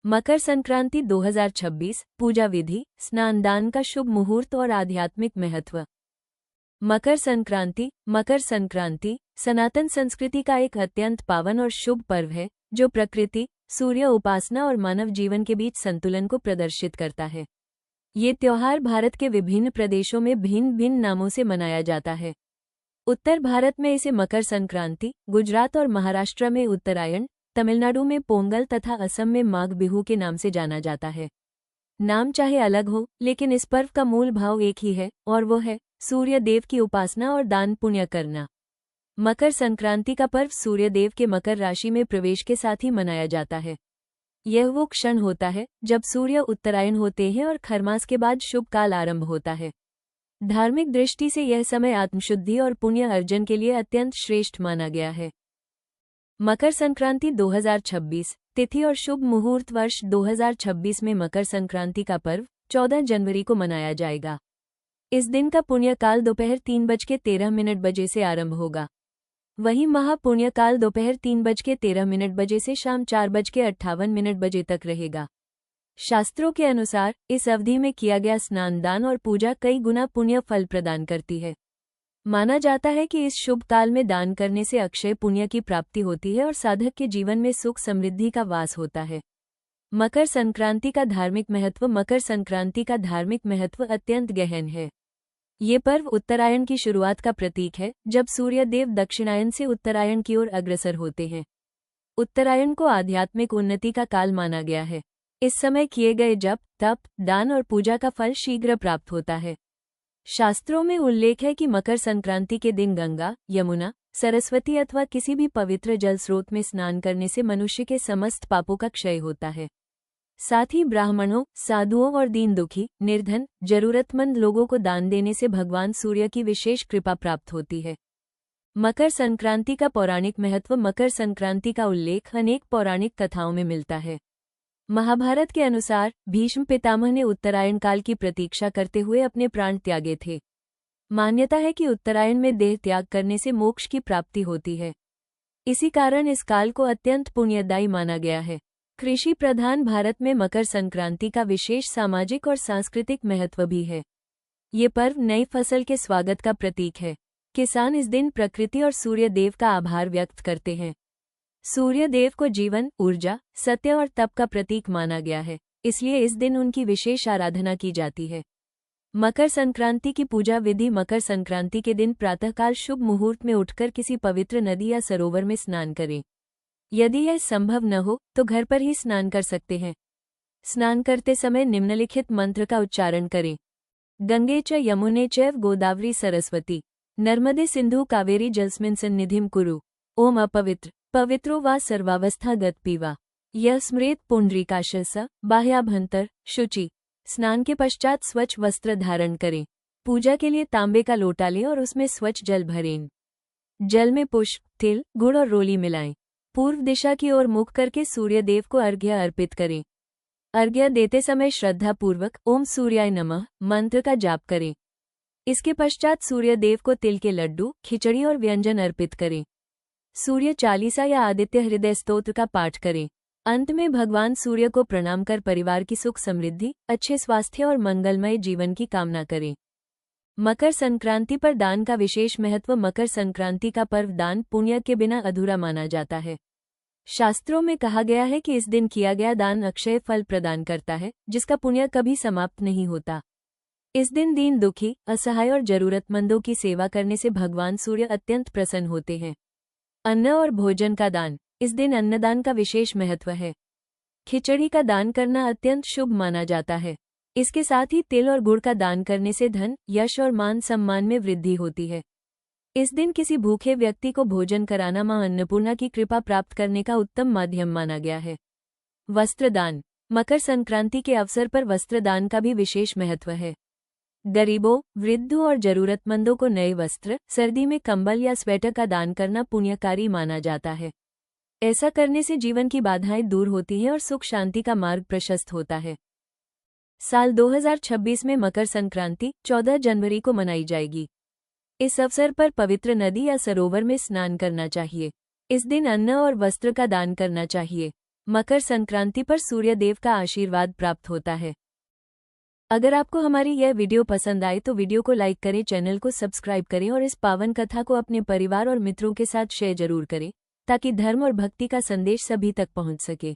मकर संक्रांति 2026 पूजा विधि, स्नान दान का शुभ मुहूर्त और आध्यात्मिक महत्व। मकर संक्रांति सनातन संस्कृति का एक अत्यंत पावन और शुभ पर्व है जो प्रकृति, सूर्य उपासना और मानव जीवन के बीच संतुलन को प्रदर्शित करता है। ये त्योहार भारत के विभिन्न प्रदेशों में भिन्न भिन्न नामों से मनाया जाता है। उत्तर भारत में इसे मकर संक्रांति, गुजरात और महाराष्ट्र में उत्तरायण, तमिलनाडु में पोंगल तथा असम में माघ बिहू के नाम से जाना जाता है। नाम चाहे अलग हो, लेकिन इस पर्व का मूल भाव एक ही है और वो है सूर्य देव की उपासना और दान पुण्य करना। मकर संक्रांति का पर्व सूर्य देव के मकर राशि में प्रवेश के साथ ही मनाया जाता है। यह वो क्षण होता है जब सूर्य उत्तरायण होते हैं और खरमास के बाद शुभ काल आरंभ होता है। धार्मिक दृष्टि से यह समय आत्मशुद्धि और पुण्य अर्जन के लिए अत्यंत श्रेष्ठ माना गया है। मकर संक्रांति 2026 तिथि और शुभ मुहूर्त। वर्ष 2026 में मकर संक्रांति का पर्व 14 जनवरी को मनाया जाएगा। इस दिन का पुण्य काल दोपहर 3:13 से आरंभ होगा। वहीं महापुण्य काल दोपहर 3:13 से शाम 4:58 तक रहेगा। शास्त्रों के अनुसार इस अवधि में किया गया स्नान दान और पूजा कई गुना पुण्य फल प्रदान करती है। माना जाता है कि इस शुभ काल में दान करने से अक्षय पुण्य की प्राप्ति होती है और साधक के जीवन में सुख समृद्धि का वास होता है। मकर संक्रांति का धार्मिक महत्व। मकर संक्रांति का धार्मिक महत्व अत्यंत गहन है। ये पर्व उत्तरायण की शुरुआत का प्रतीक है, जब सूर्य देव दक्षिणायन से उत्तरायण की ओर अग्रसर होते हैं। उत्तरायण को आध्यात्मिक उन्नति का काल माना गया है। इस समय किए गए जप, तप, दान और पूजा का फल शीघ्र प्राप्त होता है। शास्त्रों में उल्लेख है कि मकर संक्रांति के दिन गंगा, यमुना, सरस्वती अथवा किसी भी पवित्र जल स्रोत में स्नान करने से मनुष्य के समस्त पापों का क्षय होता है। साथ ही ब्राह्मणों, साधुओं और दीन दुखी, निर्धन, जरूरतमंद लोगों को दान देने से भगवान सूर्य की विशेष कृपा प्राप्त होती है। मकर संक्रांति का पौराणिक महत्व। मकर संक्रांति का उल्लेख अनेक पौराणिक कथाओं में मिलता है। महाभारत के अनुसार भीष्म पितामह ने उत्तरायण काल की प्रतीक्षा करते हुए अपने प्राण त्यागे थे। मान्यता है कि उत्तरायण में देह त्याग करने से मोक्ष की प्राप्ति होती है। इसी कारण इस काल को अत्यंत पुण्यदायी माना गया है। कृषि प्रधान भारत में मकर संक्रांति का विशेष सामाजिक और सांस्कृतिक महत्व भी है। ये पर्व नई फसल के स्वागत का प्रतीक है। किसान इस दिन प्रकृति और सूर्य देव का आभार व्यक्त करते हैं। सूर्य देव को जीवन, ऊर्जा, सत्य और तप का प्रतीक माना गया है, इसलिए इस दिन उनकी विशेष आराधना की जाती है। मकर संक्रांति की पूजा विधि। मकर संक्रांति के दिन प्रातःकाल शुभ मुहूर्त में उठकर किसी पवित्र नदी या सरोवर में स्नान करें। यदि यह संभव न हो तो घर पर ही स्नान कर सकते हैं। स्नान करते समय निम्नलिखित मंत्र का उच्चारण करें। गंगे च यमुने चैव गोदावरी सरस्वती नर्मदे सिंधु कावेरी जलस्मिन् सन्निधिं कुरु। ओम अपवित्र पवित्रो वा सर्वावस्था गत पीवा यह स्मृत पुंडरीकाशस बाह्याभ्यंतर शुचि। स्नान के पश्चात स्वच्छ वस्त्र धारण करें। पूजा के लिए तांबे का लोटा लें और उसमें स्वच्छ जल भरें। जल में पुष्प, तिल, गुड़ और रोली मिलाएं। पूर्व दिशा की ओर मुख करके सूर्य देव को अर्घ्य अर्पित करें। अर्घ्य देते समय श्रद्धापूर्वक ओम सूर्याय नमः मंत्र का जाप करें। इसके पश्चात सूर्य देव को तिल के लड्डू, खिचड़ी और व्यंजन अर्पित करें। सूर्य चालीसा या आदित्य हृदय स्तोत्र का पाठ करें। अंत में भगवान सूर्य को प्रणाम कर परिवार की सुख समृद्धि, अच्छे स्वास्थ्य और मंगलमय जीवन की कामना करें। मकर संक्रांति पर दान का विशेष महत्व। मकर संक्रांति का पर्व दान पुण्य के बिना अधूरा माना जाता है। शास्त्रों में कहा गया है कि इस दिन किया गया दान अक्षय फल प्रदान करता है, जिसका पुण्य कभी समाप्त नहीं होता। इस दिन दीन दुखी, असहाय और जरूरतमंदों की सेवा करने से भगवान सूर्य अत्यंत प्रसन्न होते हैं। अन्न और भोजन का दान। इस दिन अन्नदान का विशेष महत्व है। खिचड़ी का दान करना अत्यंत शुभ माना जाता है। इसके साथ ही तिल और गुड़ का दान करने से धन, यश और मान सम्मान में वृद्धि होती है। इस दिन किसी भूखे व्यक्ति को भोजन कराना मां अन्नपूर्णा की कृपा प्राप्त करने का उत्तम माध्यम माना गया है। वस्त्रदान। मकर संक्रांति के अवसर पर वस्त्रदान का भी विशेष महत्व है। गरीबों, वृद्धों और जरूरतमंदों को नए वस्त्र, सर्दी में कंबल या स्वेटर का दान करना पुण्यकारी माना जाता है। ऐसा करने से जीवन की बाधाएं दूर होती हैं और सुख शांति का मार्ग प्रशस्त होता है। साल 2026 में मकर संक्रांति 14 जनवरी को मनाई जाएगी। इस अवसर पर पवित्र नदी या सरोवर में स्नान करना चाहिए। इस दिन अन्न और वस्त्र का दान करना चाहिए। मकर संक्रांति पर सूर्य देव का आशीर्वाद प्राप्त होता है। अगर आपको हमारी यह वीडियो पसंद आए तो वीडियो को लाइक करें, चैनल को सब्सक्राइब करें और इस पावन कथा को अपने परिवार और मित्रों के साथ शेयर जरूर करें ताकि धर्म और भक्ति का संदेश सभी तक पहुंच सके।